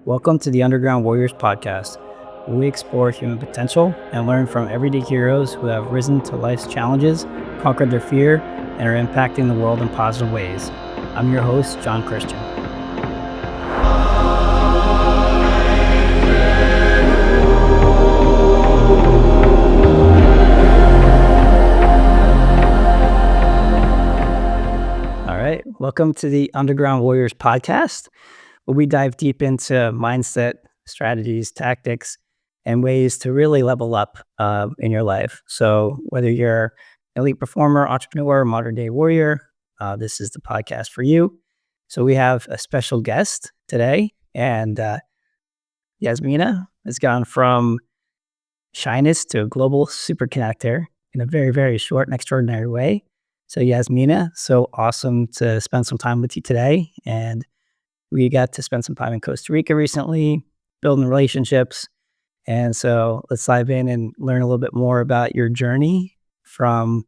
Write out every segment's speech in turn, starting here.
Welcome to the Underground Warriors podcast, where we explore human potential and learn from everyday heroes who have risen to life's challenges, conquered their fear, and are impacting the world in positive ways. I'm your host, John Christian. All right, welcome to the Underground Warriors podcast, where we dive deep into mindset, strategies, tactics, and ways to really level up in your life. So whether you're an elite performer, entrepreneur, modern day warrior, this is the podcast for you. So we have a special guest today, and Yasmina has gone from shyness to a global super connector in a very, very short and extraordinary way. So Yasmina, so awesome to spend some time with you today. And we got to spend some time in Costa Rica recently, building relationships. And so let's dive in and learn a little bit more about your journey from,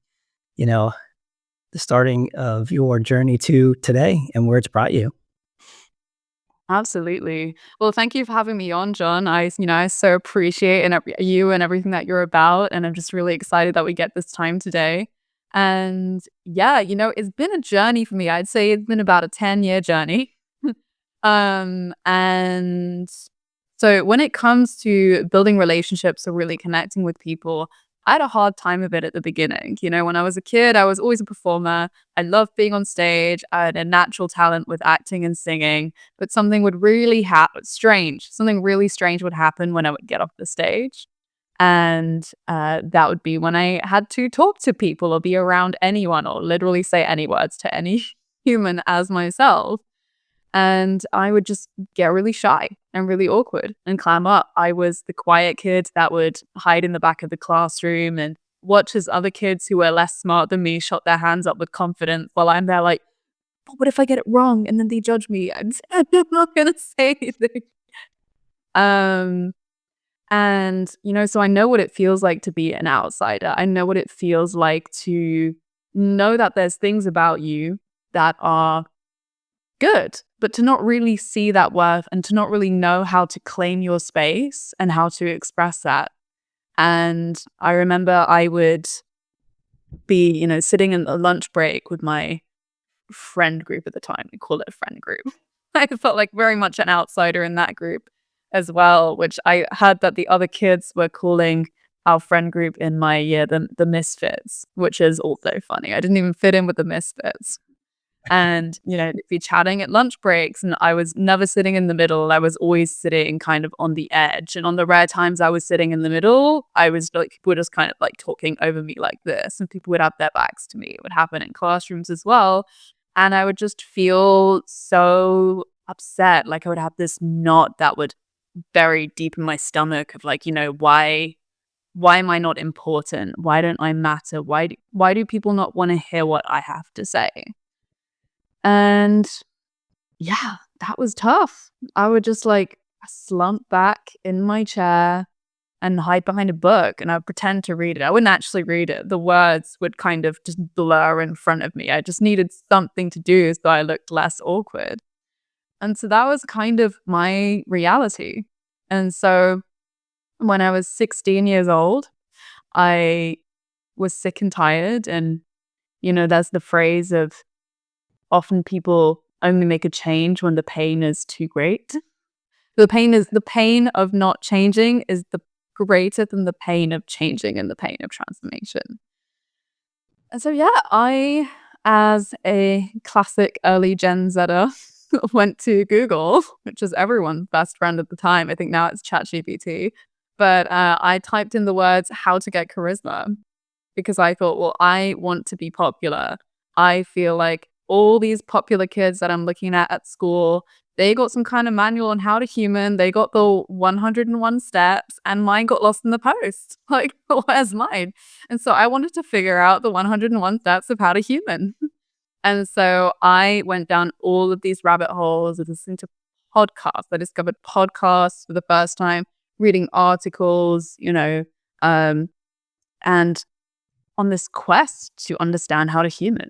the starting of your journey to today and where it's brought you. Absolutely. Well, thank you for having me on, John. I so appreciate you and everything that you're about, and I'm just really excited that we get this time today. And yeah, it's been a journey for me. I'd say it's been about a 10-year journey. And so when it comes to building relationships or really connecting with people, I had a hard time of it at the beginning. When I was a kid, I was always a performer. I loved being on stage. I had a natural talent with acting and singing, but something would really something really strange would happen when I would get off the stage. And that would be when I had to talk to people or be around anyone or literally say any words to any human as myself. And I would just get really shy and really awkward and clam up. I was the quiet kid that would hide in the back of the classroom and watch as other kids who were less smart than me shot their hands up with confidence while I'm there like, but what if I get it wrong and then they judge me? I'm not going to say anything. So I know what it feels like to be an outsider. I know what it feels like to know that there's things about you that are good, but to not really see that worth and to not really know how to claim your space and how to express that. And I remember I would be, sitting in a lunch break with my friend group at the time. We call it a friend group. I felt like very much an outsider in that group as well, which I heard that the other kids were calling our friend group in my year the misfits, which is also funny. I didn't even fit in with the misfits. And, be chatting at lunch breaks. And I was never sitting in the middle. I was always sitting kind of on the edge. And on the rare times I was sitting in the middle, I was like, people were just kind of like talking over me like this. And people would have their backs to me. It would happen in classrooms as well. And I would just feel so upset. Like I would have this knot that would bury deep in my stomach of like, why am I not important? Why don't I matter? Why do people not want to hear what I have to say? And yeah, that was tough. I would just like slump back in my chair and hide behind a book and I'd pretend to read it. I wouldn't actually read it. The words would kind of just blur in front of me. I just needed something to do so I looked less awkward. And so that was kind of my reality. And so when I was 16 years old, I was sick and tired. And, there's the phrase of often people only make a change when the pain is too great. The pain of not changing is the greater than the pain of changing and the pain of transformation. And so, yeah, I, as a classic early Gen Zer, went to Google, which is everyone's best friend at the time. I think now it's ChatGPT. But I typed in the words, how to get charisma, because I thought, well, I want to be popular. I feel like all these popular kids that I'm looking at school, they got some kind of manual on how to human. They got the 101 steps and mine got lost in the post. Like, where's mine? And so I wanted to figure out the 101 steps of how to human. And so I went down all of these rabbit holes of listening to podcasts. I discovered podcasts for the first time, reading articles, and on this quest to understand how to human.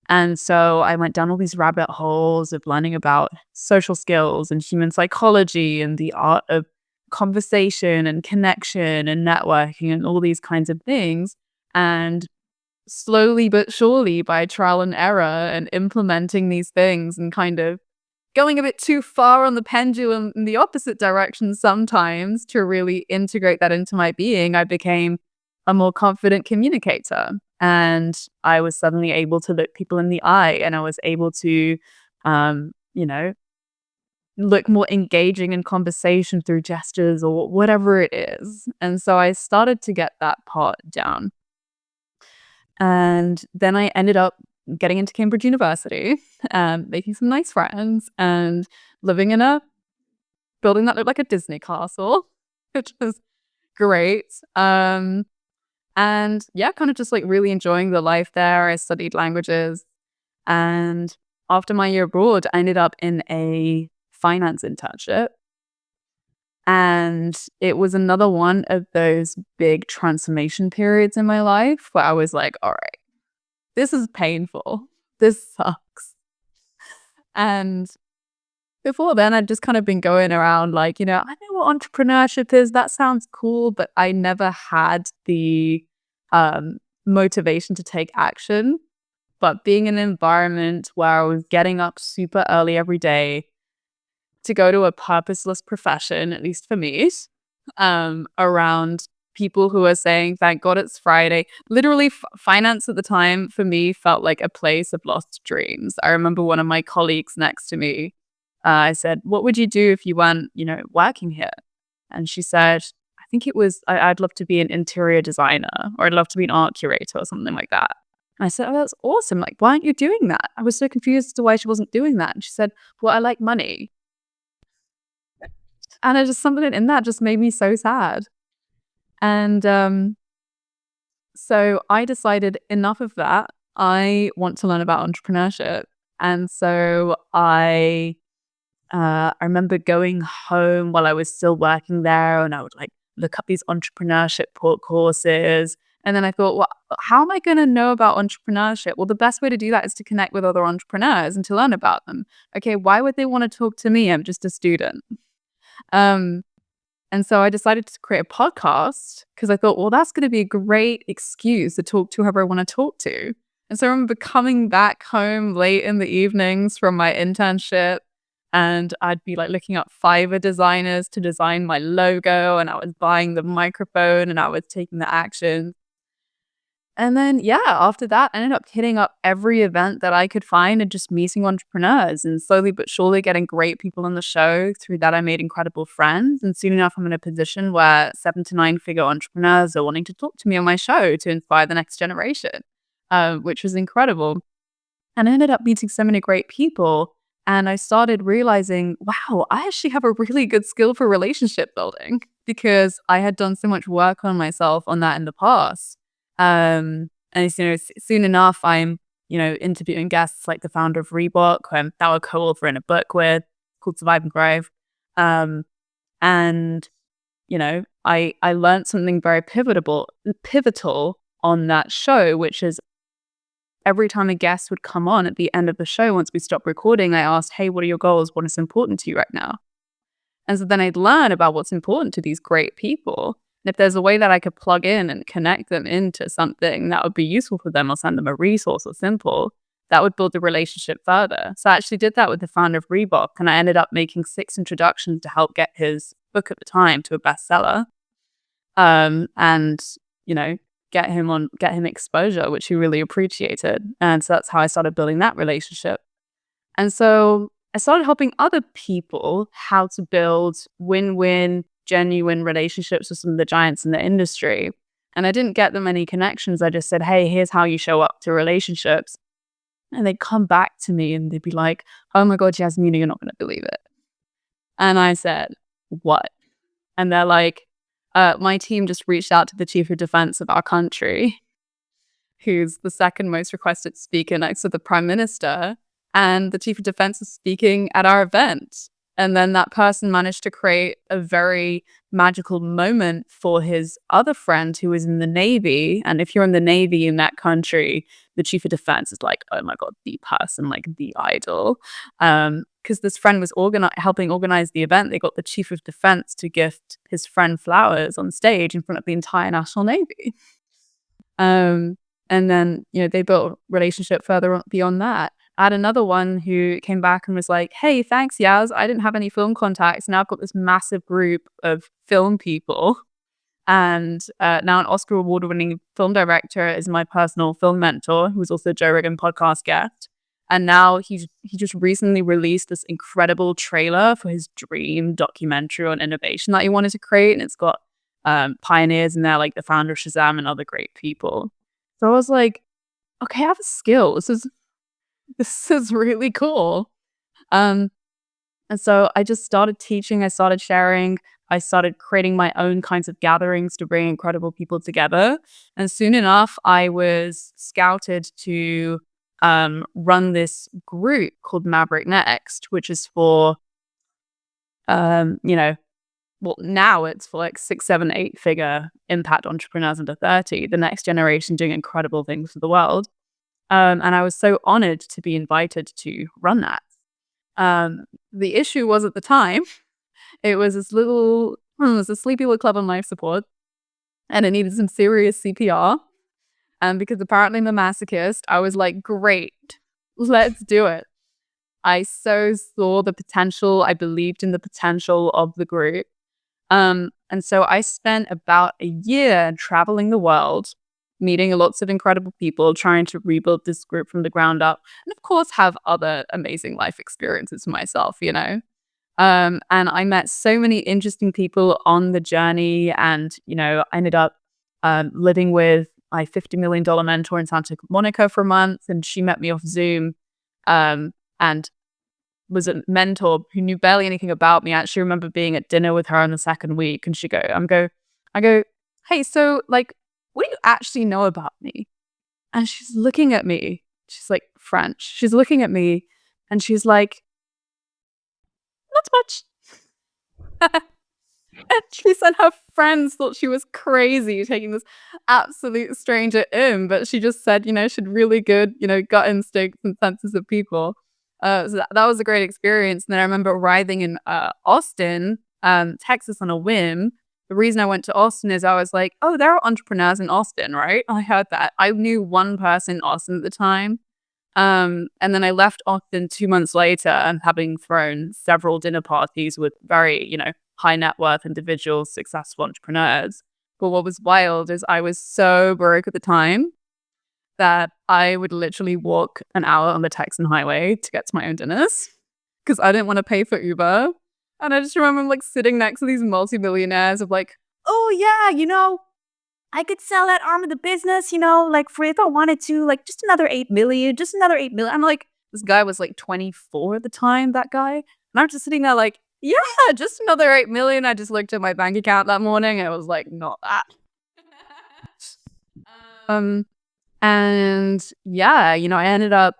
And so I went down all these rabbit holes of learning about social skills and human psychology and the art of conversation and connection and networking and all these kinds of things. And slowly but surely, by trial and error and implementing these things and kind of going a bit too far on the pendulum in the opposite direction sometimes to really integrate that into my being, I became a more confident communicator. And I was suddenly able to look people in the eye, and I was able to, you know, look more engaging in conversation through gestures or whatever it is. And so I started to get that part down. And then I ended up getting into Cambridge University, making some nice friends, and living in a building that looked like a Disney castle, which was great. And yeah, kind of just like really enjoying the life there. I studied languages. And after my year abroad, I ended up in a finance internship. And it was another one of those big transformation periods in my life where I was like, all right, this is painful. This sucks. And before then, I'd just kind of been going around like, I know what entrepreneurship is. That sounds cool, but I never had the motivation to take action. But being in an environment where I was getting up super early every day to go to a purposeless profession, at least for me, around people who are saying, thank God it's Friday. Literally, finance at the time for me felt like a place of lost dreams. I remember one of my colleagues next to me, I said, what would you do if you weren't, working here? And she said, I think it was, I'd love to be an interior designer, or I'd love to be an art curator or something like that. And I said, oh, that's awesome. Like, why aren't you doing that? I was so confused as to why she wasn't doing that. And she said, well, I like money. And it just something in that just made me so sad. And so I decided enough of that. I want to learn about entrepreneurship. And so I remember going home while I was still working there, and I would like look up these entrepreneurship courses. And then I thought, well, how am I going to know about entrepreneurship? Well, the best way to do that is to connect with other entrepreneurs and to learn about them. Okay, why would they want to talk to me? I'm just a student. And so I decided to create a podcast because I thought, well, that's going to be a great excuse to talk to whoever I want to talk to. And so I remember coming back home late in the evenings from my internship, and I'd be like looking up Fiverr designers to design my logo, and I was buying the microphone and I was taking the action. And then, yeah, after that, I ended up hitting up every event that I could find and just meeting entrepreneurs, and slowly but surely getting great people on the show. Through that, I made incredible friends. And soon enough, I'm in a position where 7 to 9 figure entrepreneurs are wanting to talk to me on my show to inspire the next generation, which was incredible. And I ended up meeting so many great people. And I started realizing, wow, I actually have a really good skill for relationship building because I had done so much work on myself on that in the past. And soon enough, I'm, interviewing guests like the founder of Reebok, that we're co-author in a book with called Survive and Thrive. And, I learned something very pivotal on that show, which is every time a guest would come on at the end of the show, once we stopped recording, I asked, hey, what are your goals? What is important to you right now? And so then I'd learn about what's important to these great people. And if there's a way that I could plug in and connect them into something that would be useful for them, or send them a resource or simple, that would build the relationship further. So I actually did that with the founder of Reebok, and I ended up making 6 introductions to help get his book at the time to a bestseller. And, get him exposure, which he really appreciated. And so that's how I started building that relationship. And so I started helping other people how to build win-win, genuine relationships with some of the giants in the industry. And I didn't get them any connections. I just said, hey, here's how you show up to relationships. And they'd come back to me and they'd be like, oh my God, Yasmina, you're not going to believe it. And I said, what? And they're like, my team just reached out to the chief of defense of our country, who's the second most requested speaker next to the prime minister. And the chief of defense is speaking at our event. And then that person managed to create a very magical moment for his other friend who was in the Navy. And if you're in the Navy in that country, the chief of defense is like, oh my God, the person, like the idol. Because this friend was helping organize the event. They got the chief of defense to gift his friend flowers on stage in front of the entire National Navy. And then, they built a relationship further beyond that. I had another one who came back and was like, hey, thanks, Yaz. I didn't have any film contacts. Now I've got this massive group of film people. And now an Oscar award-winning film director is my personal film mentor, who's also a Joe Rogan podcast guest. And now he just recently released this incredible trailer for his dream documentary on innovation that he wanted to create. And it's got pioneers in there, like the founder of Shazam and other great people. So I was like, okay, I have a skill. This is really cool. And so I just started teaching, I started sharing, I started creating my own kinds of gatherings to bring incredible people together. And soon enough, I was scouted to run this group called Maverick Next, which is for, well, now it's for like 6, 7, 8-figure impact entrepreneurs under 30, the next generation doing incredible things for the world. And I was so honored to be invited to run that. The issue was at the time, it was this little, it was a sleepy little club on life support, and it needed some serious CPR. And because apparently I'm a masochist, I was like, great, let's do it. I so saw the potential. I believed in the potential of the group. And so I spent about a year traveling the world, meeting lots of incredible people, trying to rebuild this group from the ground up. And of course, have other amazing life experiences for myself, And I met so many interesting people on the journey. And, I ended up living with my $50 million mentor in Santa Monica for a month. And she met me off Zoom and was a mentor who knew barely anything about me. I actually remember being at dinner with her on the second week, and I go, hey, so like, what do you actually know about me? And she's looking at me. She's like French. She's looking at me, and she's like, not much. And she said her friends thought she was crazy taking this absolute stranger in, but she just said, she had really good, gut instincts and senses of people. So that was a great experience. And then I remember arriving in Austin, Texas on a whim. The reason I went to Austin is I was like, oh, there are entrepreneurs in Austin, right? I heard that. I knew one person in Austin at the time. And then I left Austin 2 months later and having thrown several dinner parties with very, high net worth individuals, successful entrepreneurs. But what was wild is I was so broke at the time that I would literally walk an hour on the Texan highway to get to my own dinners because I didn't want to pay for Uber. And I just remember like sitting next to these multimillionaires of like, oh yeah, I could sell that arm of the business, like for if I wanted to, like just another 8 million, just another 8 million. I'm like, this guy was like 24 at the time, that guy. And I'm just sitting there like, yeah, just another 8 million. I just looked at my bank account that morning and it was like, not that. And yeah, I ended up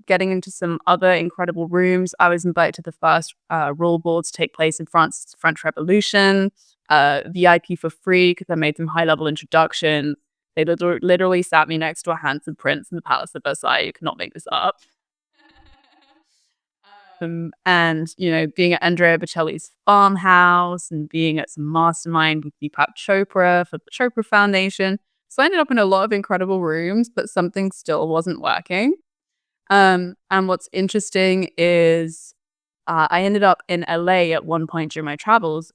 getting into some other incredible rooms. I was invited to the first rule board to take place in France's French Revolution, VIP for free because I made some high-level introductions. They literally sat me next to a handsome prince in the Palace of Versailles. You cannot make this up. And, being at Andrea Bocelli's farmhouse and being at some mastermind with Deepak Chopra for the Chopra Foundation. So I ended up in a lot of incredible rooms, but something still wasn't working. And what's interesting is I ended up in LA at one point during my travels,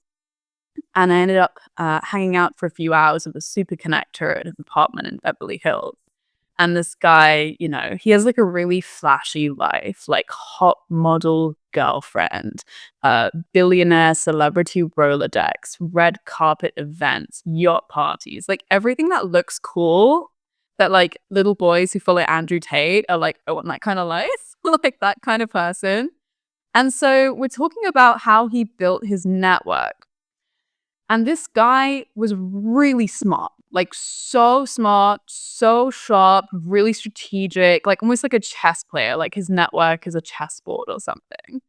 and I ended up hanging out for a few hours with a super connector at his apartment in Beverly Hills. And this guy, he has like a really flashy life, like hot model girlfriend, billionaire celebrity Rolodex, red carpet events, yacht parties, like everything that looks cool that like little boys who follow Andrew Tate are like, I want that kind of life, like that kind of person. And so we're talking about how he built his network. And this guy was really smart, like so smart, so sharp, really almost like a chess player, like his network is a chessboard or something.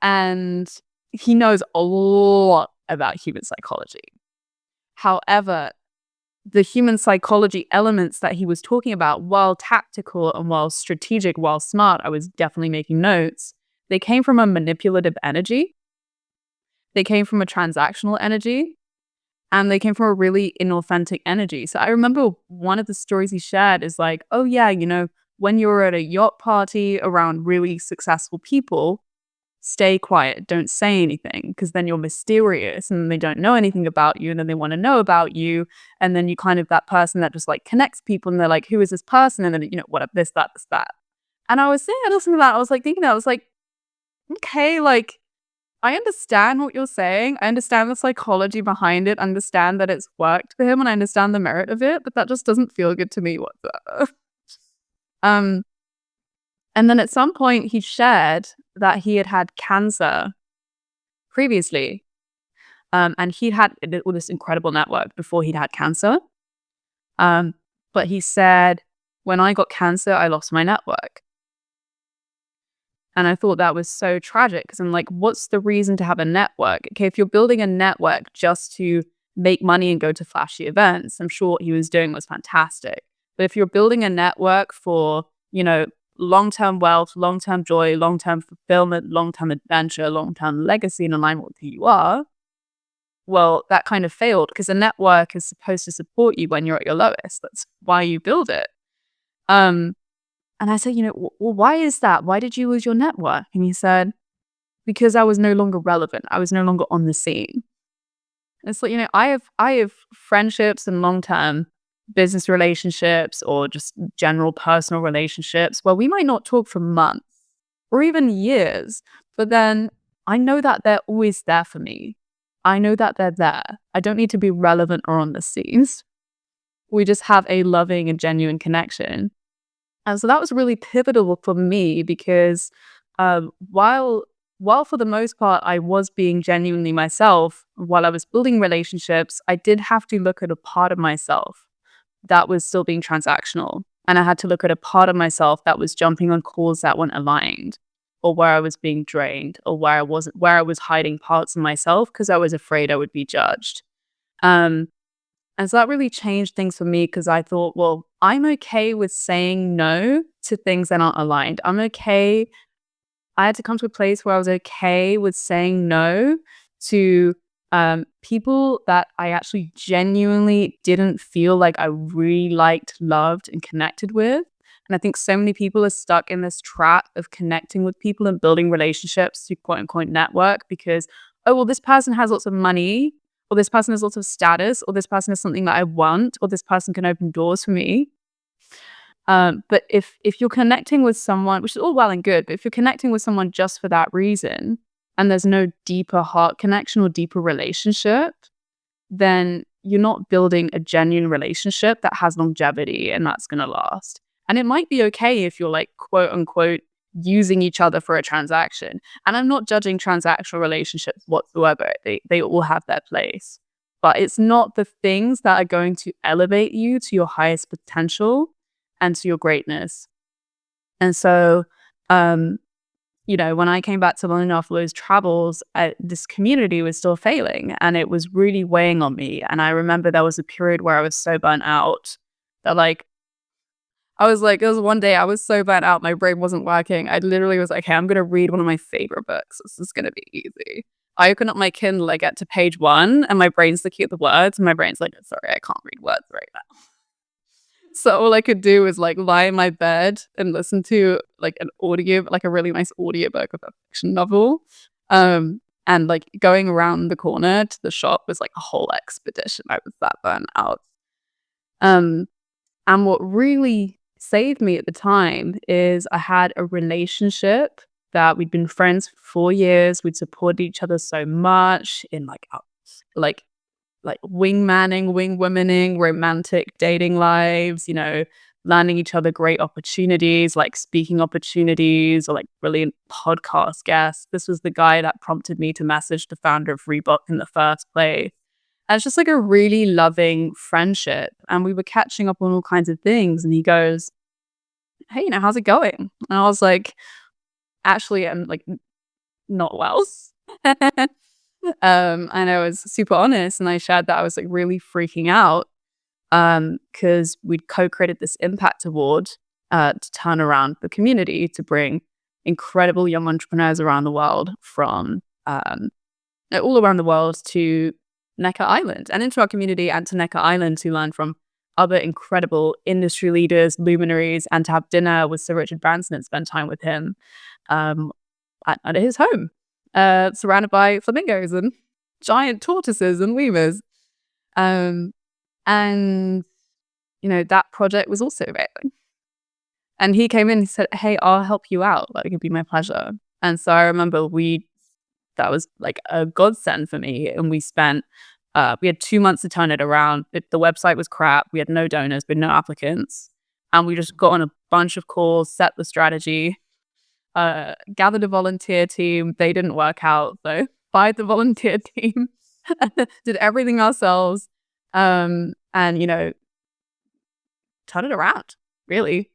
And he knows a lot about human psychology. However, the human psychology elements that he was talking about, while tactical and while strategic, while smart, I was definitely making notes, they came from a manipulative energy. They came from a transactional energy. And they came from a really inauthentic energy. So I remember one of the stories he shared is like, oh yeah, when you're at a yacht party around really successful people, stay quiet, don't say anything, because then you're mysterious and they don't know anything about you, and then they want to know about you. And then you kind of that person that just like connects people, and they're like, who is this person? And then, what, this, that, this, that. And I was saying, I listened to that, I was like thinking that, I was like, okay, like, I understand what you're saying. I understand the psychology behind it, understand that it's worked for him, and I understand the merit of it, but that just doesn't feel good to me whatsoever. Um, and then at some point he shared that he had had cancer previously. And he'd had all this incredible network before he'd had cancer. But he said, when I got cancer, I lost my network. And I thought that was so tragic, because I'm like, what's the reason to have a network? Okay, if you're building a network just to make money and go to flashy events, I'm sure what he was doing was fantastic. But if you're building a network for, long-term wealth, long-term joy, long-term fulfillment, long-term adventure, long-term legacy in alignment with who you are, well, that kind of failed, because a network is supposed to support you when you're at your lowest. That's why you build it. And I said, well, why is that? Why did you lose your network? And he said, because I was no longer relevant. I was no longer on the scene. And it's like, I have friendships and long-term business relationships or just general personal relationships where we might not talk for months or even years, but then I know that they're always there for me. I know that they're there. I don't need to be relevant or on the scenes. We just have a loving and genuine connection. And so that was really pivotal for me, because while for the most part I was being genuinely myself while I was building relationships, I did have to look at a part of myself that was still being transactional. And I had to look at a part of myself that was jumping on calls that weren't aligned, or where I was being drained, or where I was hiding parts of myself because I was afraid I would be judged. Um, and so that really changed things for me, because I thought, well, I'm okay with saying no to things that aren't aligned. I had to come to a place where I was okay with saying no to people that I actually genuinely didn't feel like I really liked, loved, and connected with. And I think so many people are stuck in this trap of connecting with people and building relationships to quote unquote network because, oh, well, this person has lots of money, or this person has lots of status, or this person is something that I want, or this person can open doors for me. But if you're connecting with someone, which is all well and good, but if you're connecting with someone just for that reason, and there's no deeper heart connection or deeper relationship, then you're not building a genuine relationship that has longevity and that's going to last. And it might be okay if you're like, quote unquote, using each other for a transaction. And I'm not judging transactional relationships whatsoever. They all have their place. But it's not the things that are going to elevate you to your highest potential and to your greatness. And so, when I came back to London after those travels, this community was still failing, and it was really weighing on me. And I remember there was a period where I was so burnt out that it was one day I was so burnt out, my brain wasn't working. I literally was like, hey, I'm going to read one of my favorite books. This is going to be easy. I open up my Kindle, I get to page 1, and my brain's looking at the words, and my brain's like, sorry, I can't read words right now. So all I could do was like lie in my bed and listen to like a really nice audiobook of a fiction novel. And like going around the corner to the shop was like a whole expedition. I was that burnt out. And what really saved me at the time is I had a relationship that we'd been friends for 4 years. We'd supported each other so much in like wingmanning, wingwomaning, romantic dating lives, landing each other great opportunities, like speaking opportunities or like brilliant podcast guests. This was the guy that prompted me to message the founder of Reebok in the first place. And it's just like a really loving friendship. And we were catching up on all kinds of things. And he goes, hey, how's it going? And I was like, actually, I'm like, not well. And I was super honest, and I shared that I was like really freaking out because we'd co-created this impact award to turn around the community to bring incredible young entrepreneurs around the world from all around the world to Necker Island and into our community and to Necker Island to learn from other incredible industry leaders, luminaries, and to have dinner with Sir Richard Branson and spend time with him um, at his home, surrounded by flamingos and giant tortoises and lemurs. Um, and, that project was also amazing. And he came in and said, "Hey, I'll help you out. Like, it'd be my pleasure." And so I remember that was like a godsend for me. And we had 2 months to turn it around. The website was crap. We had no donors, but no applicants. And we just got on a bunch of calls, set the strategy, gathered a volunteer team. They didn't work out, so fired the volunteer team, did everything ourselves, and, turn it around, really.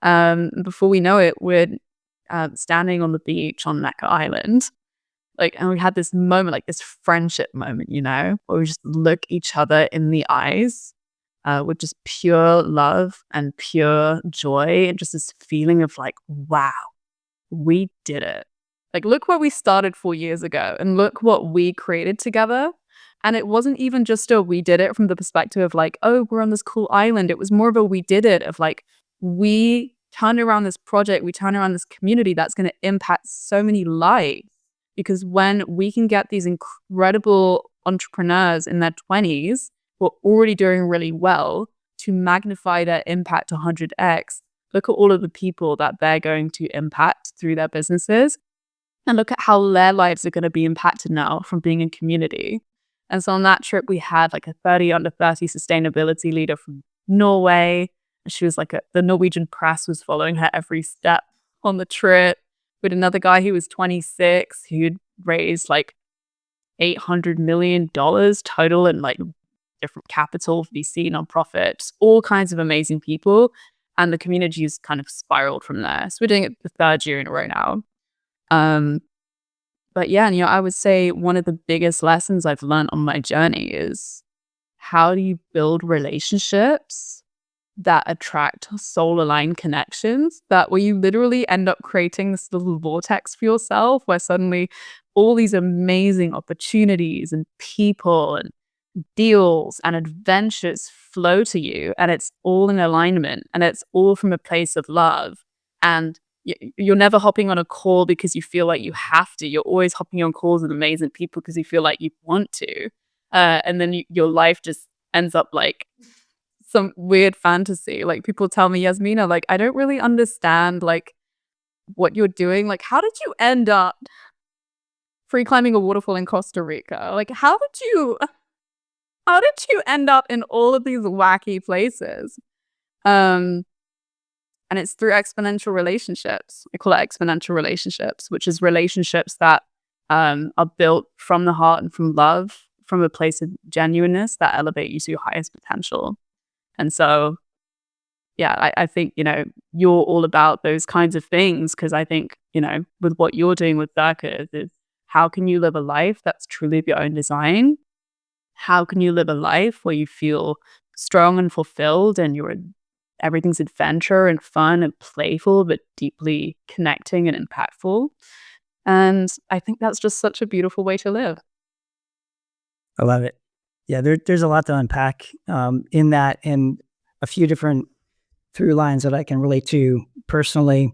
Before we know it, we're standing on the beach on Necker Island. And we had this moment, like this friendship moment, where we just look each other in the eyes with just pure love and pure joy and just this feeling of like, wow, we did it. Like, look where we started 4 years ago and look what we created together. And it wasn't even just a we did it from the perspective of like, oh, we're on this cool island. It was more of a we did it of like, we turned around this project, we turned around this community that's going to impact so many lives. Because when we can get these incredible entrepreneurs in their 20s who are already doing really well to magnify their impact 100x, look at all of the people that they're going to impact through their businesses. And look at how their lives are going to be impacted now from being in community. And so on that trip, we had like a 30 under 30 sustainability leader from Norway. And she was like the Norwegian press was following her every step on the trip. We had another guy who was 26 who'd raised like $800 million total in like different capital, VC, nonprofits, all kinds of amazing people. And the community's kind of spiraled from there. So we're doing it the third year in a row now. But yeah, I would say one of the biggest lessons I've learned on my journey is how do you build relationships that attract soul-aligned connections that where you literally end up creating this little vortex for yourself where suddenly all these amazing opportunities and people and deals and adventures flow to you, and it's all in alignment and it's all from a place of love. And you're never hopping on a call because you feel like you have to. You're always hopping on calls with amazing people because you feel like you want to. And then your life just ends up like some weird fantasy. Like people tell me, Yasmina, like, I don't really understand like what you're doing. Like, how did you end up free climbing a waterfall in Costa Rica? Like, how did you end up in all of these wacky places? And it's through exponential relationships. I call it exponential relationships, which is relationships that are built from the heart and from love, from a place of genuineness that elevate you to your highest potential. And so, yeah, I think, you're all about those kinds of things because I think, with what you're doing with Circus is how can you live a life that's truly of your own design? How can you live a life where you feel strong and fulfilled and everything's adventure and fun and playful, but deeply connecting and impactful? And I think that's just such a beautiful way to live. I love it. Yeah, there's a lot to unpack in that, and a few different through lines that I can relate to personally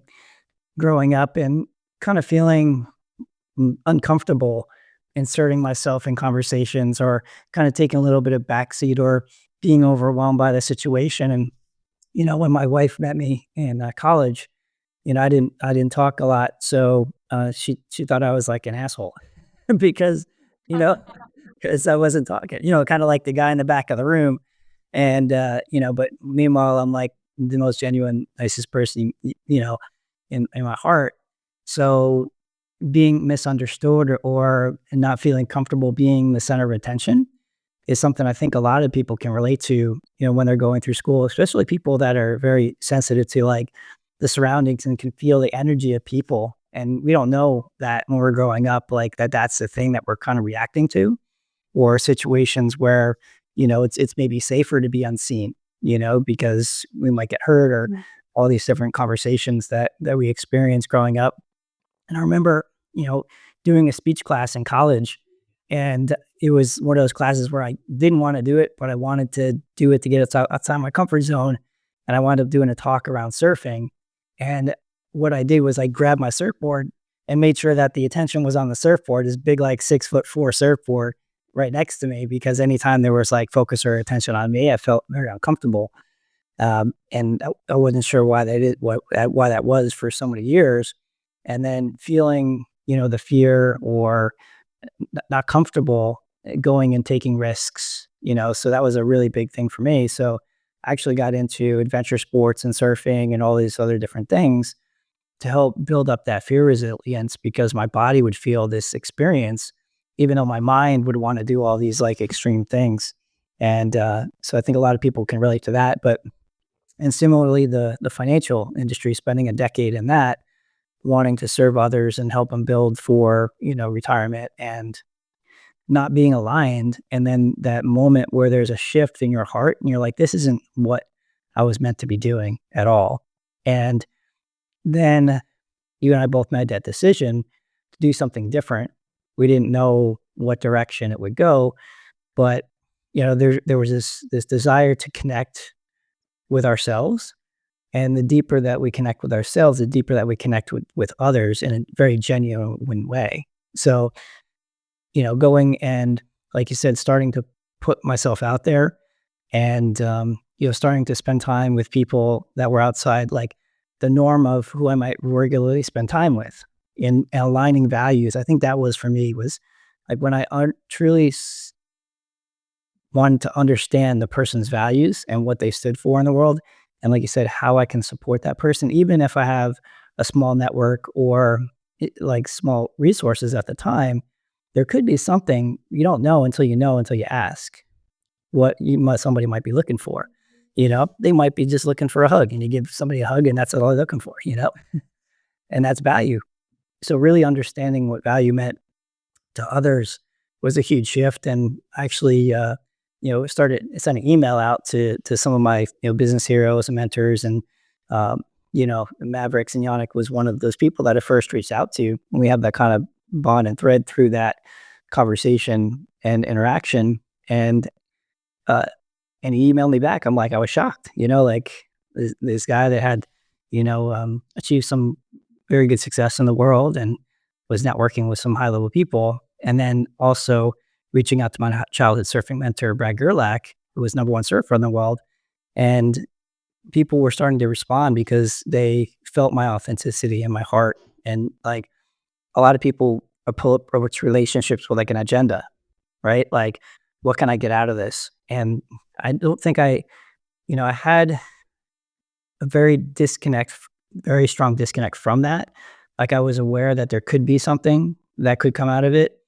growing up and kind of feeling uncomfortable inserting myself in conversations or kind of taking a little bit of backseat or being overwhelmed by the situation. And, when my wife met me in college, I didn't talk a lot. So she thought I was like an asshole because, you know, because I wasn't talking, kind of like the guy in the back of the room. And, but meanwhile, I'm like the most genuine, nicest person, in my heart. So being misunderstood or not feeling comfortable being the center of attention is something I think a lot of people can relate to, when they're going through school, especially people that are very sensitive to like the surroundings and can feel the energy of people And we don't know that when we're growing up, like that's the thing that we're kind of reacting to, or situations where, it's maybe safer to be unseen, because we might get hurt, or Mm. all these different conversations that we experience growing up. And I remember, doing a speech class in college, and it was one of those classes where I didn't want to do it, but I wanted to do it to get outside my comfort zone. And I wound up doing a talk around surfing. And what I did was I grabbed my surfboard and made sure that the attention was on the surfboard, this big, like 6'4" surfboard right next to me, because anytime there was like focus or attention on me, I felt very uncomfortable. And I wasn't sure why they did why that was for so many years. And then feeling, the fear, or not comfortable going and taking risks, so that was a really big thing for me. So I actually got into adventure sports and surfing and all these other different things to help build up that fear resilience, because my body would feel this experience, even though my mind would want to do all these like extreme things. And so I think a lot of people can relate to that. But and similarly, the financial industry, spending a decade in that, wanting to serve others and help them build for, retirement, and not being aligned. And then that moment where there's a shift in your heart and you're like, this isn't what I was meant to be doing at all. And then you and I both made that decision to do something different. We didn't know what direction it would go, but there was this desire to connect with ourselves. And the deeper that we connect with ourselves, the deeper that we connect with others in a very genuine way. So, going and, like you said, starting to put myself out there, and, starting to spend time with people that were outside, like the norm of who I might regularly spend time with, in aligning values. I think that was for me, was like when I truly wanted to understand the person's values and what they stood for in the world. And like you said, how I can support that person, even if I have a small network, or like small resources at the time. There could be something you don't know until you ask what somebody might be looking for. They might be just looking for a hug, and you give somebody a hug, and that's all they're looking for, and that's value. So really understanding what value meant to others was a huge shift. And actually, started sending email out to some of my, business heroes and mentors. And Mavericks, and Yannick was one of those people that I first reached out to. And we have that kind of bond and thread through that conversation and interaction. And uh, and he emailed me back. I'm like, I was shocked, like this guy that had, achieved some very good success in the world, and was networking with some high level people. And then also reaching out to my childhood surfing mentor, Brad Gerlach, who was number one surfer in the world. And people were starting to respond because they felt my authenticity and my heart. And like a lot of people approach relationships with like an agenda, right? Like, what can I get out of this? And I don't think I had a very strong disconnect from that. Like, I was aware that there could be something that could come out of it,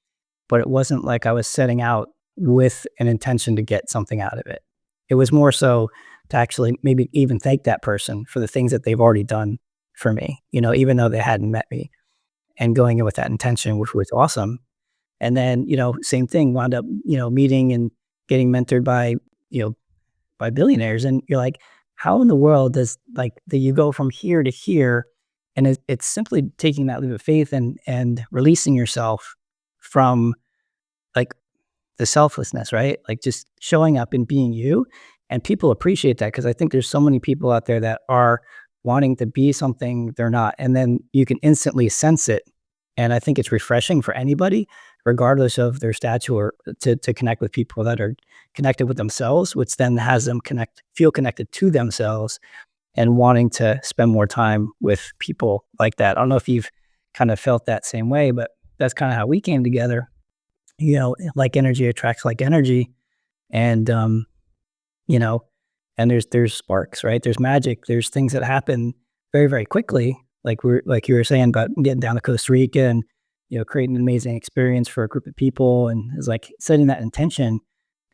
but it wasn't like I was setting out with an intention to get something out of it. It was more so to actually maybe even thank that person for the things that they've already done for me, even though they hadn't met me, and going in with that intention, which was awesome. And then, same thing, wound up, meeting and getting mentored you know, by billionaires. And you're like, how in the world do you go from here to here? And it's simply taking that leap of faith, and releasing yourself from like the selflessness, right? Like just showing up and being you. And people appreciate that, because I think there's so many people out there that are wanting to be something they're not. And then you can instantly sense it. And I think it's refreshing for anybody, regardless of their stature, to connect with people that are connected with themselves, which then has them feel connected to themselves, and wanting to spend more time with people like that. I don't know if you've kind of felt that same way, but that's kind of how we came together. Like energy attracts like energy. And you know and there's sparks, right? There's magic, there's things that happen very, very quickly, like you were saying about getting down to Costa Rica, and creating an amazing experience for a group of people. And it's like setting that intention,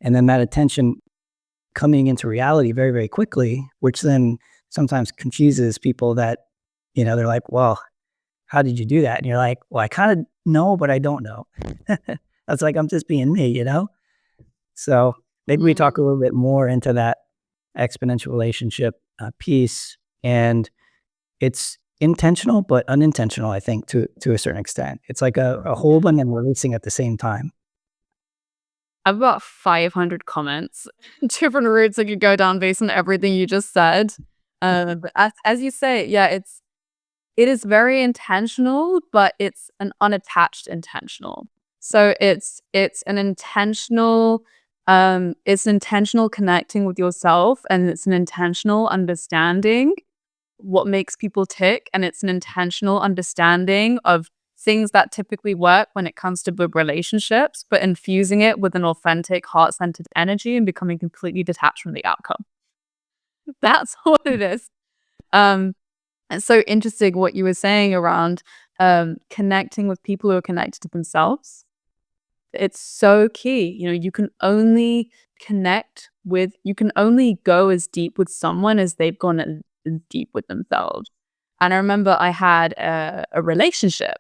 and then that intention coming into reality very, very quickly, which then sometimes confuses people, that they're like, well, how did you do that? And you're like, well, I kind of know, but I don't know. I was like, I'm just being me, you know? So maybe we talk a little bit more into that exponential relationship piece. And it's intentional, but unintentional, I think, to a certain extent. It's like a holding and releasing at the same time. I've got 500 comments, different routes I could go down based on everything you just said. But as you say, yeah, it is very intentional, but it's an unattached intentional. So it's intentional connecting with yourself, and it's an intentional understanding what makes people tick, and it's an intentional understanding of things that typically work when it comes to good relationships, but infusing it with an authentic, heart-centered energy and becoming completely detached from the outcome. That's what it is. Um, it's so interesting what you were saying around connecting with people who are connected to themselves. It's so key. You know, you can only go as deep with someone as they've gone as deep with themselves. And I remember I had a relationship.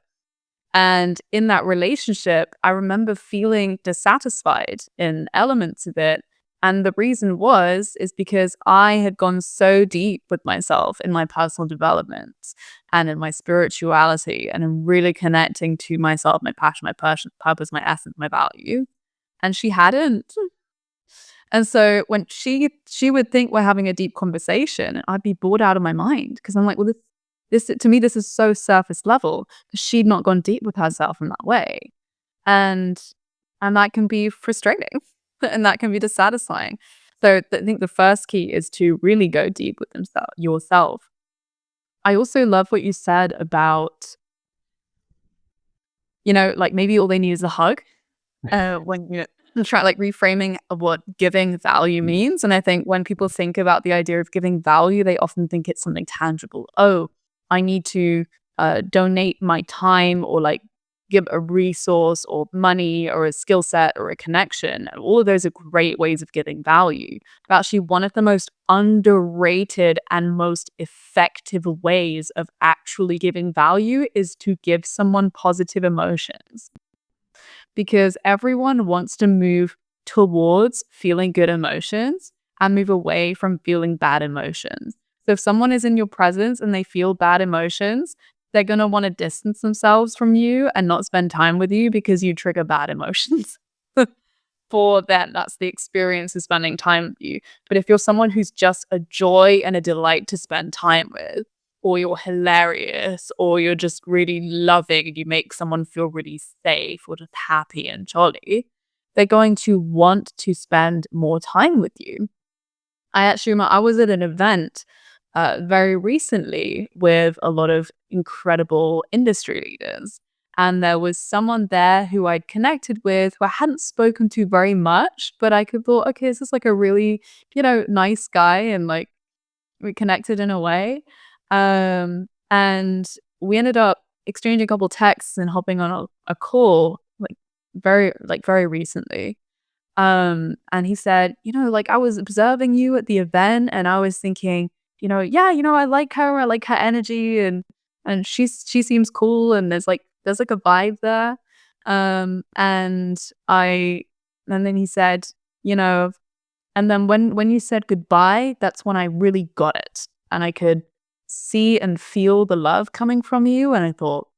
And in that relationship, I remember feeling dissatisfied in elements of it. And the reason is because I had gone so deep with myself in my personal development and in my spirituality and in really connecting to myself, my passion, my purpose, my essence, my value. And she hadn't. And so when she would think we're having a deep conversation, and I'd be bored out of my mind because I'm like, well, this to me, this is so surface level because she'd not gone deep with herself in that way. And that can be frustrating and that can be dissatisfying. So I think the first key is to really go deep with yourself. I also love what you said about, like maybe all they need is a hug. When try like reframing of what giving value means. And I think when people think about the idea of giving value, they often think it's something tangible. Oh, I need to donate my time or like give a resource or money or a skill set or a connection. And all of those are great ways of giving value. But actually, one of the most underrated and most effective ways of actually giving value is to give someone positive emotions, because everyone wants to move towards feeling good emotions and move away from feeling bad emotions. So if someone is in your presence and they feel bad emotions, they're going to want to distance themselves from you and not spend time with you because you trigger bad emotions. For them, that's the experience of spending time with you. But if you're someone who's just a joy and a delight to spend time with, or you're hilarious, or you're just really loving and you make someone feel really safe or just happy and jolly, they're going to want to spend more time with you. I was at an event very recently with a lot of incredible industry leaders. And there was someone there who I'd connected with who I hadn't spoken to very much, but I could thought, okay, this is like a really, nice guy, and like we connected in a way. And we ended up exchanging a couple texts and hopping on a call very recently. And he said, like I was observing you at the event and I was thinking, yeah, I like her energy, and she seems cool, and there's like a vibe there. And then he said, and then when you said goodbye, that's when I really got it. And I could see and feel the love coming from you. And I thought,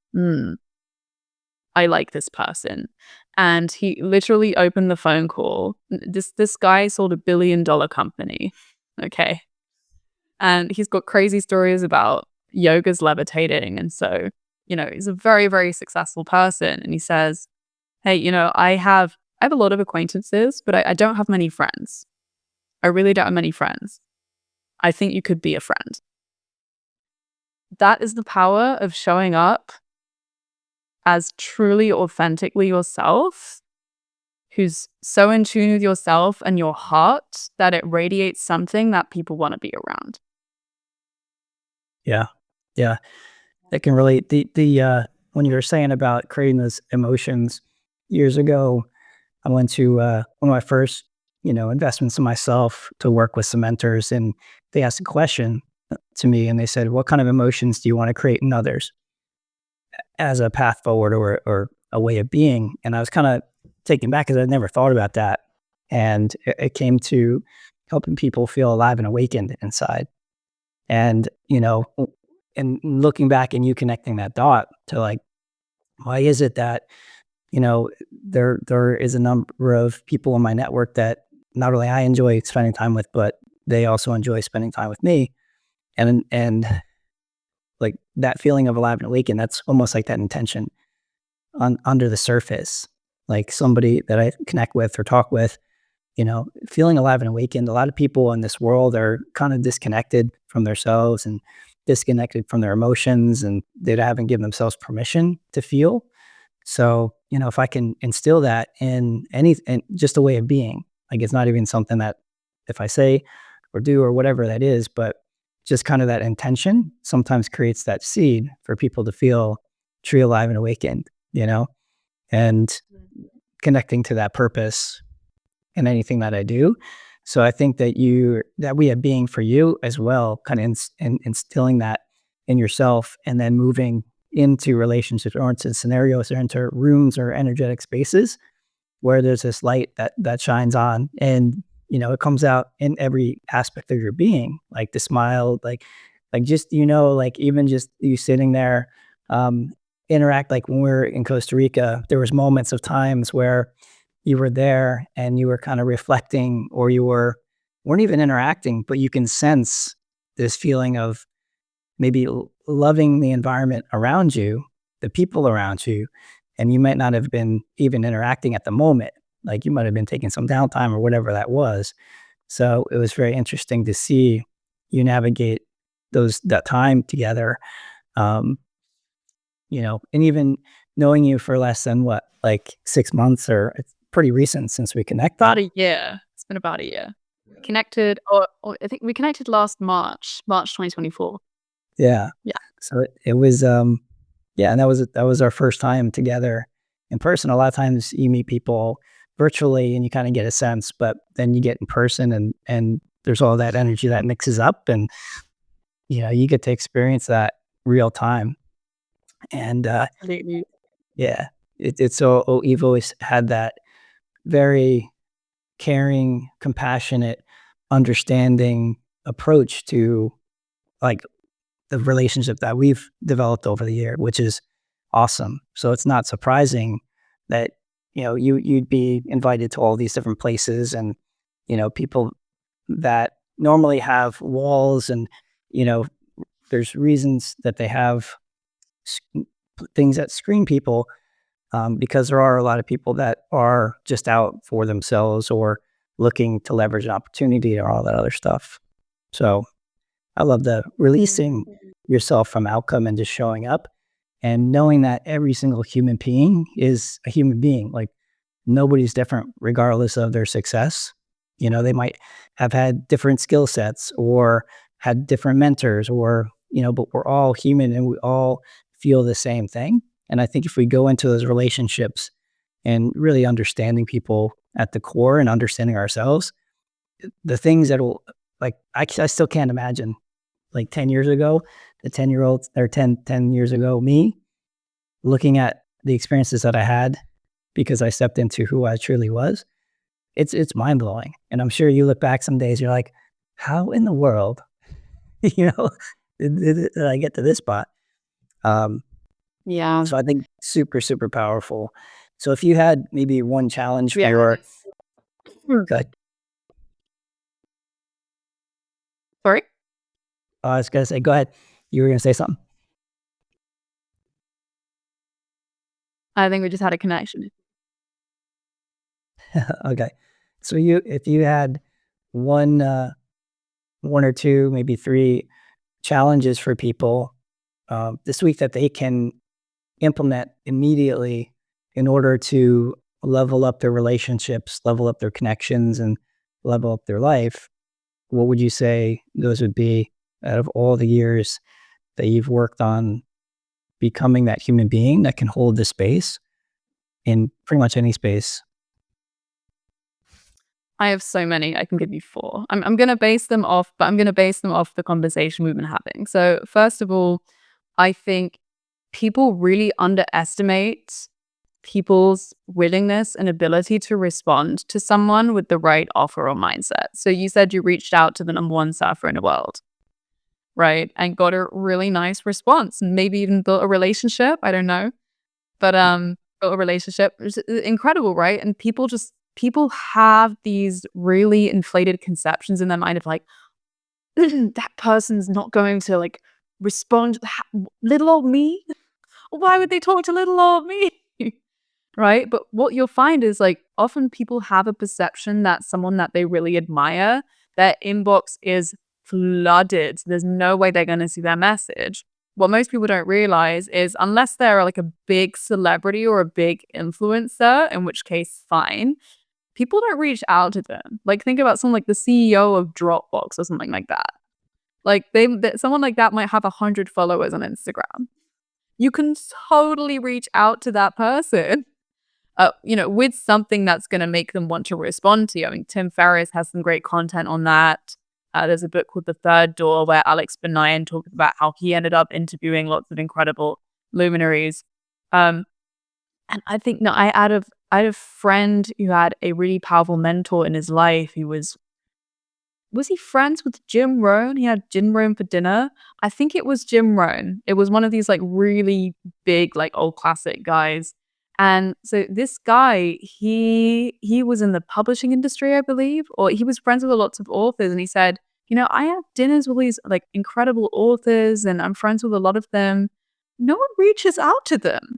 I like this person. And he literally opened the phone call. This guy sold $1 billion company. Okay. And he's got crazy stories about yoga's levitating. And so, he's a very, very successful person. And he says, hey, I have a lot of acquaintances, but I don't have many friends. I really don't have many friends. I think you could be a friend. That is the power of showing up as truly authentically yourself, who's so in tune with yourself and your heart that it radiates something that people want to be around. Yeah. Yeah. That can relate. When you were saying about creating those emotions years ago, I went to one of my first, investments in myself to work with some mentors, and they asked a question to me, and they said, "What kind of emotions do you want to create in others?" as a path forward or a way of being. And I was kind of taken back because I'd never thought about that. And it came to helping people feel alive and awakened inside. And, and looking back and you connecting that dot to like, why is it that, there is a number of people in my network that not only I enjoy spending time with, but they also enjoy spending time with me. And like that feeling of alive and awakened, that's almost like that intention under the surface, like somebody that I connect with or talk with, feeling alive and awakened. A lot of people in this world are kind of disconnected from themselves and disconnected from their emotions, and they haven't given themselves permission to feel. So, if I can instill that in just a way of being, like it's not even something that if I say or do or whatever that is, but just kind of that intention sometimes creates that seed for people to feel true, alive, and awakened, and connecting to that purpose in anything that I do. So I think that we have being for you as well, kind of instilling that in yourself, and then moving into relationships or into scenarios or into rooms or energetic spaces where there's this light that shines on, and it comes out in every aspect of your being, like the smile, like just like even just you sitting there, um interact, like when we were in Costa Rica, there was moments of times where you were there and you were kind of reflecting, or weren't even interacting, but you can sense this feeling of maybe loving the environment around you, the people around you, and you might not have been even interacting at the moment. Like you might have been taking some downtime or whatever that was. So it was very interesting to see you navigate that time together. Um, and even knowing you for less than what, like 6 months, or it's pretty recent since we About connected. a year. It's been about a year. Connected, or I think we connected last March 2024. Yeah. Yeah. So it was, yeah, and that was our first time together in person. A lot of times you meet people virtually and you kind of get a sense, but then you get in person and there's all that energy that mixes up, and you get to experience that real time. And Absolutely. yeah, it's so you've always had that very caring, compassionate, understanding approach to like the relationship that we've developed over the year, which is awesome. So it's not surprising that you'd be invited to all these different places, and people that normally have walls, and you know there's reasons that they have things that screen people, because there are a lot of people that are just out for themselves or looking to leverage an opportunity or all that other stuff. So I love the releasing yourself from outcome and just showing up and knowing that every single human being is a human being. Like nobody's different regardless of their success. They might have had different skill sets or had different mentors, or, but we're all human and we all feel the same thing. And I think if we go into those relationships and really understanding people at the core and understanding ourselves, the things that'll, like, I still can't imagine like 10 years ago, the 10-year-old or 10 years ago, me looking at the experiences that I had because I stepped into who I truly was. It's mind blowing. And I'm sure you look back some days, you're like, how in the world, you know, did I get to this spot? Um, Yeah. so I think super, super powerful. So if you had maybe one challenge for Yeah. your, good, Sorry? I was gonna say, go ahead. You were gonna say something. I think we just had a connection. Okay. So if you had one, one or two, maybe three challenges for people this week that they can implement immediately in order to level up their relationships, level up their connections, and level up their life, what would you say those would be out of all the years that you've worked on becoming that human being that can hold the space in pretty much any space? I have so many. I can give you 4. I'm gonna base them off, but I'm gonna base them off the conversation we've been having. So first of all, I think people really underestimate people's willingness and ability to respond to someone with the right offer or mindset. So you said you reached out to the number one surfer in the world, right? And got a really nice response, and maybe even built a relationship. I don't know. But built a relationship. It's incredible, right? And people have these really inflated conceptions in their mind of like, that person's not going to like respond. Little old me? Why would they talk to little old me? Right? But what you'll find is like often people have a perception that someone that they really admire, their inbox is flooded. There's no way they're going to see their message. What most people don't realize is unless they're like a big celebrity or a big influencer, in which case, fine, people don't reach out to them. Like think about someone like the CEO of Dropbox or something like that. Like someone like that might have 100 followers on Instagram. You can totally reach out to that person with something that's going to make them want to respond to you. I mean, Tim Ferriss has some great content on that. There's a book called The Third Door where Alex Banayan talks about how he ended up interviewing lots of incredible luminaries. And I think I had a friend who had a really powerful mentor in his life who was he friends with Jim Rohn? He had Jim Rohn for dinner. I think it was Jim Rohn. It was one of these like really big, like old classic guys. And so this guy, he was in the publishing industry, I believe, or he was friends with lots of authors. And he said, I have dinners with these like incredible authors and I'm friends with a lot of them. No one reaches out to them.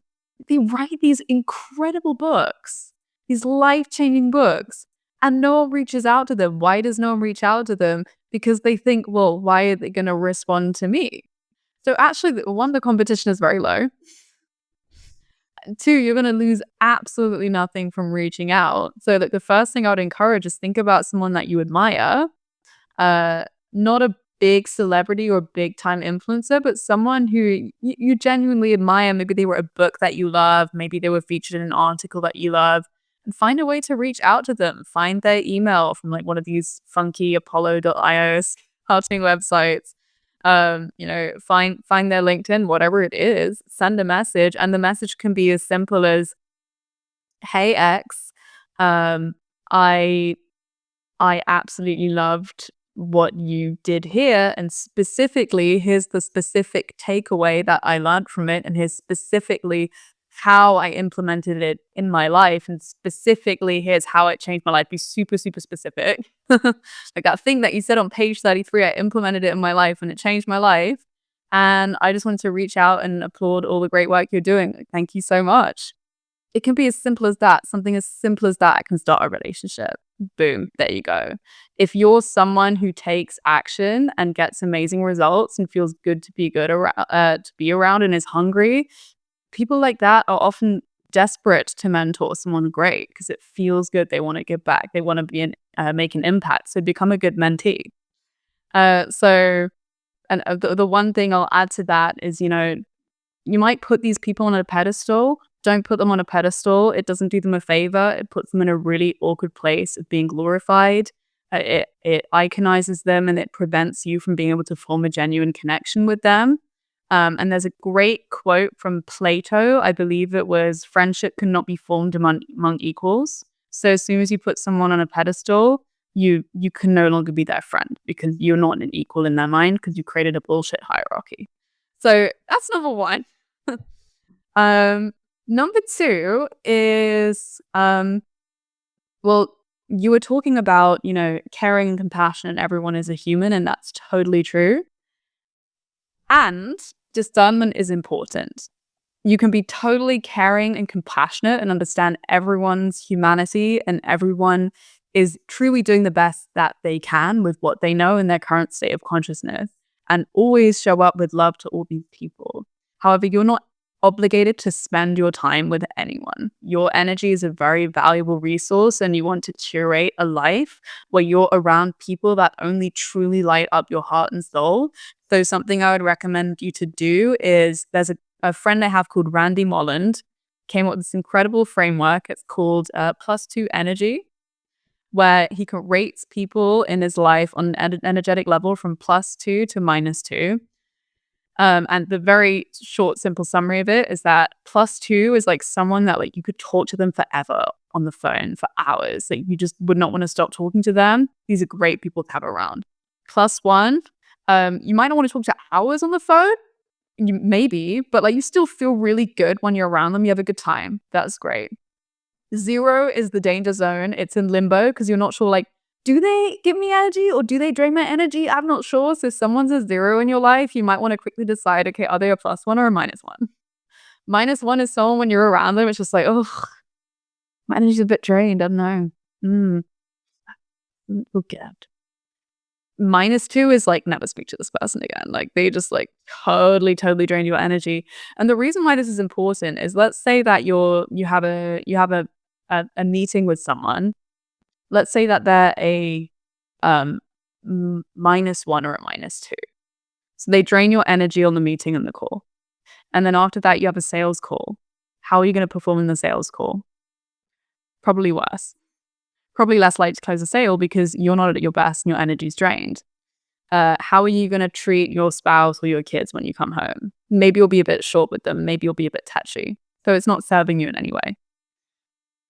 They write these incredible books, these life-changing books, and no one reaches out to them. Why does no one reach out to them? Because they think, well, why are they going to respond to me? So actually, one, the competition is very low. And two, you're going to lose absolutely nothing from reaching out. So like the first thing I would encourage is think about someone that you admire, not a big celebrity or big time influencer, but someone who you genuinely admire. Maybe they wrote a book that you love. Maybe they were featured in an article that you love. And find a way to reach out to them. Find their email from like one of these funky Apollo.io scouting websites. Find their LinkedIn, whatever it is, send a message. And the message can be as simple as, hey X, I absolutely loved what you did here. And specifically, here's the specific takeaway that I learned from it. And here's specifically how I implemented it in my life. And specifically, here's how it changed my life. Be super, super specific. Like that thing that you said on page 33, I implemented it in my life and it changed my life. And I just wanted to reach out and applaud all the great work you're doing. Like, thank you so much. It can be as simple as that. Something as simple as that can start a relationship. Boom, there you go. If you're someone who takes action and gets amazing results and feels good to be around and is hungry, people like that are often desperate to mentor someone great because it feels good. They want to give back. They want to make an impact. So become a good mentee. The one thing I'll add to that is, you might put these people on a pedestal. Don't put them on a pedestal. It doesn't do them a favor. It puts them in a really awkward place of being glorified. It iconizes them and it prevents you from being able to form a genuine connection with them. And there's a great quote from Plato. I believe it was, friendship cannot be formed among equals. So as soon as you put someone on a pedestal, you can no longer be their friend because you're not an equal in their mind because you created a bullshit hierarchy. So that's number one. Number two is, well, you were talking about, caring and compassion and everyone is a human, and that's totally true. And discernment is important. You can be totally caring and compassionate and understand everyone's humanity, and everyone is truly doing the best that they can with what they know in their current state of consciousness, and always show up with love to all these people. However, you're not obligated to spend your time with anyone. Your energy is a very valuable resource, and you want to curate a life where you're around people that only truly light up your heart and soul. So something I would recommend you to do is, there's a friend I have called Randy Molland, came up with this incredible framework. It's called +2 energy, where he rates people in his life on an energetic level from +2 to -2. And the very short, simple summary of it is that +2 is like someone that like you could talk to them forever on the phone for hours. Like you just would not want to stop talking to them. These are great people to have around. +1, you might not want to talk to hours on the phone. Maybe, but like you still feel really good when you're around them. You have a good time. That's great. 0 is the danger zone. It's in limbo because you're not sure, like, do they give me energy or do they drain my energy? I'm not sure. So if someone's a 0 in your life, you might want to quickly decide, okay, are they a +1 or a -1? -1 is someone when you're around them, it's just like, oh, my energy's a bit drained. I don't know. Mm, okay. -2 is like never speak to this person again. Like they just like totally drain your energy. And the reason why this is important is let's say that you have a meeting with someone. Let's say that they're a um -1 or a -2. So they drain your energy on the meeting and the call. And then after that you have a sales call. How are you going to perform in the sales call? Probably worse. Probably less likely to close a sale because you're not at your best and your energy's drained. How are you going to treat your spouse or your kids when you come home? Maybe you'll be a bit short with them. Maybe you'll be a bit touchy. So it's not serving you in any way.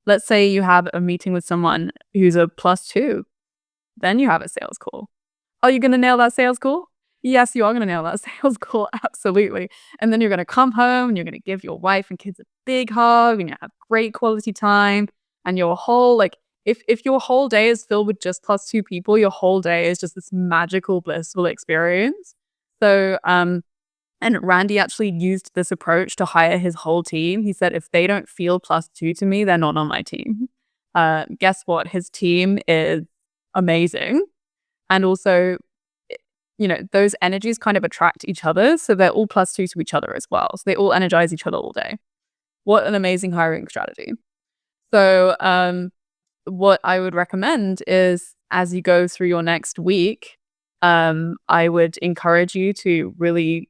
Let's say you have a meeting with someone who's a +2. Then you have a sales call. Are you going to nail that sales call? Yes, you are going to nail that sales call. Absolutely. And then you're going to come home and you're going to give your wife and kids a big hug and you have great quality time. And your whole, like, if your whole day is filled with just +2 people, your whole day is just this magical, blissful experience. So, and Randy actually used this approach to hire his whole team. He said, if they don't feel +2 to me, they're not on my team. Guess what? His team is amazing. And also, those energies kind of attract each other. So they're all +2 to each other as well. So they all energize each other all day. What an amazing hiring strategy. So, what I would recommend is as you go through your next week, I would encourage you to really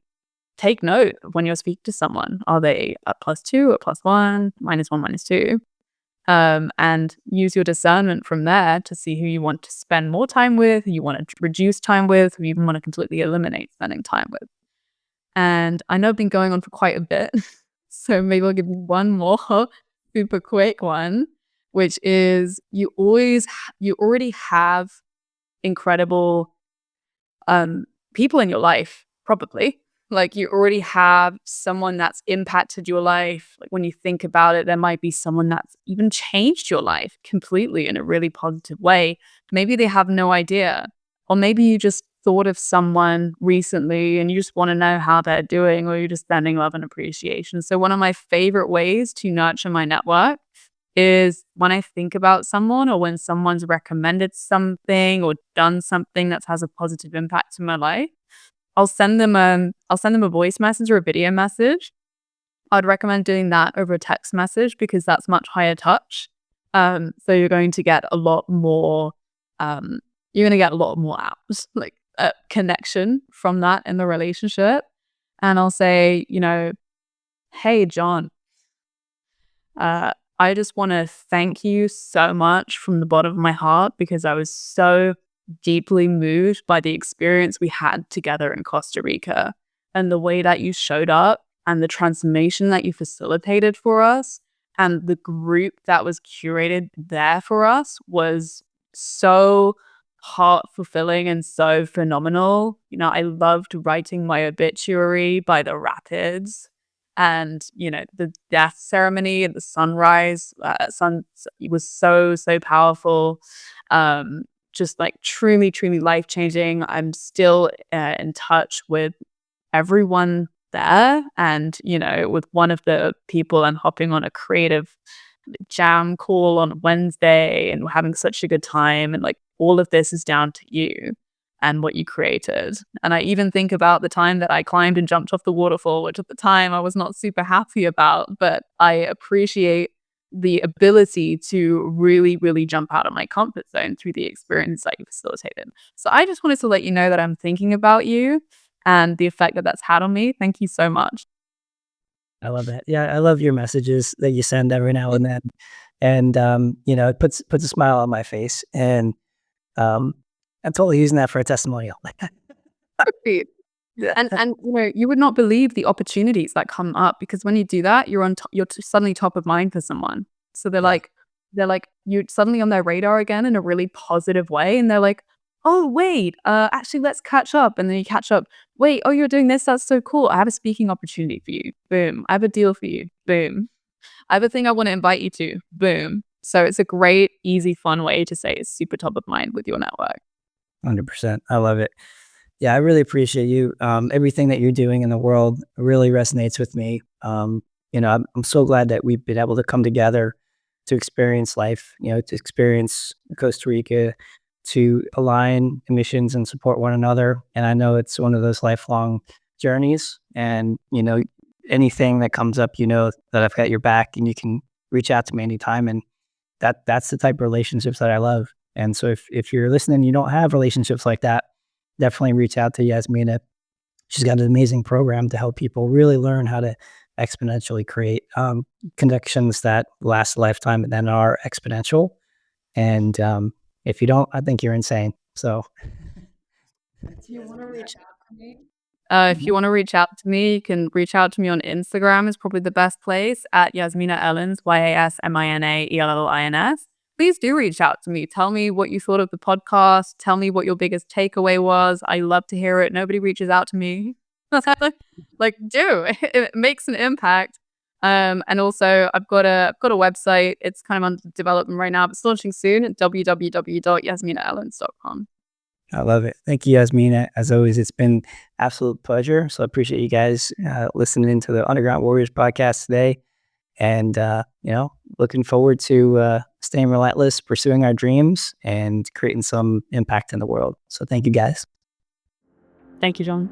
take note when you're speaking to someone. Are they a +2, a +1, -1, -2? And use your discernment from there to see who you want to spend more time with, who you want to reduce time with, who you even want to completely eliminate spending time with. And I know I've been going on for quite a bit, so maybe I'll give you one more super quick one, which is you already have incredible people in your life, probably. Like you already have someone that's impacted your life. Like when you think about it, there might be someone that's even changed your life completely in a really positive way. Maybe they have no idea. Or maybe you just thought of someone recently and you just want to know how they're doing, or you're just sending love and appreciation. So one of my favorite ways to nurture my network is when I think about someone or when someone's recommended something or done something that has a positive impact in my life, I'll send them a voice message or a video message. I'd recommend doing that over a text message because that's much higher touch. So you're going to get a lot more out, like connection from that in the relationship. And I'll say, hey, John, I just want to thank you so much from the bottom of my heart because I was so deeply moved by the experience we had together in Costa Rica and the way that you showed up and the transformation that you facilitated for us and the group that was curated there for us was so heart fulfilling and so phenomenal. I loved writing my obituary by the rapids and the death ceremony and the sunrise was so powerful, just like truly life-changing. I'm still in touch with everyone there, and with one of the people, I'm hopping on a creative jam call on Wednesday and we're having such a good time, and like all of this is down to you and what you created. And I even think about the time that I climbed and jumped off the waterfall, which at the time I was not super happy about, but I appreciate the ability to really jump out of my comfort zone through the experience that you facilitated. So I just wanted to let you know that I'm thinking about you and the effect that that's had on me. Thank you so much. I love that. Yeah, I love your messages that you send every now and then, and it puts a smile on my face, and I'm totally using that for a testimonial. Great. Yeah. And you would not believe the opportunities that come up because when you do that, you're suddenly top of mind for someone. So Yeah. they're like you're suddenly on their radar again in a really positive way, and they're like, "Oh wait, actually let's catch up." And then you catch up. Wait, oh you're doing this? That's so cool. I have a speaking opportunity for you. Boom. I have a deal for you. Boom. I have a thing I want to invite you to. Boom. So it's a great, easy, fun way to say it's super top of mind with your network. 100%. I love it. Yeah, I really appreciate you. Everything that you're doing in the world really resonates with me. I'm so glad that we've been able to come together to experience life, to experience Costa Rica, to align emissions and support one another. And I know it's one of those lifelong journeys. And, anything that comes up, that I've got your back and you can reach out to me anytime. And that's the type of relationships that I love. And so if you're listening, you don't have relationships like that, definitely reach out to Yasmina. She's got an amazing program to help people really learn how to exponentially create connections that last a lifetime and then are exponential. And if you don't, I think you're insane. So, Do you want to reach out to me? If you mhm. want to reach out to me, you can reach out to me on Instagram is probably the best place at Yasmina Ellins, YASMINAELLINS. Please do reach out to me. Tell me what you thought of the podcast. Tell me what your biggest takeaway was. I love to hear it. Nobody reaches out to me. Like, do it makes an impact. And also I've got a website. It's kind of under development right now, but it's launching soon at www.yasminaellins.com. I love it. Thank you, Yasmina. As always, it's been absolute pleasure. So I appreciate you guys listening to the Underground Warriors podcast today. And, looking forward to staying relentless, pursuing our dreams, and creating some impact in the world. So thank you, guys. Thank you, John.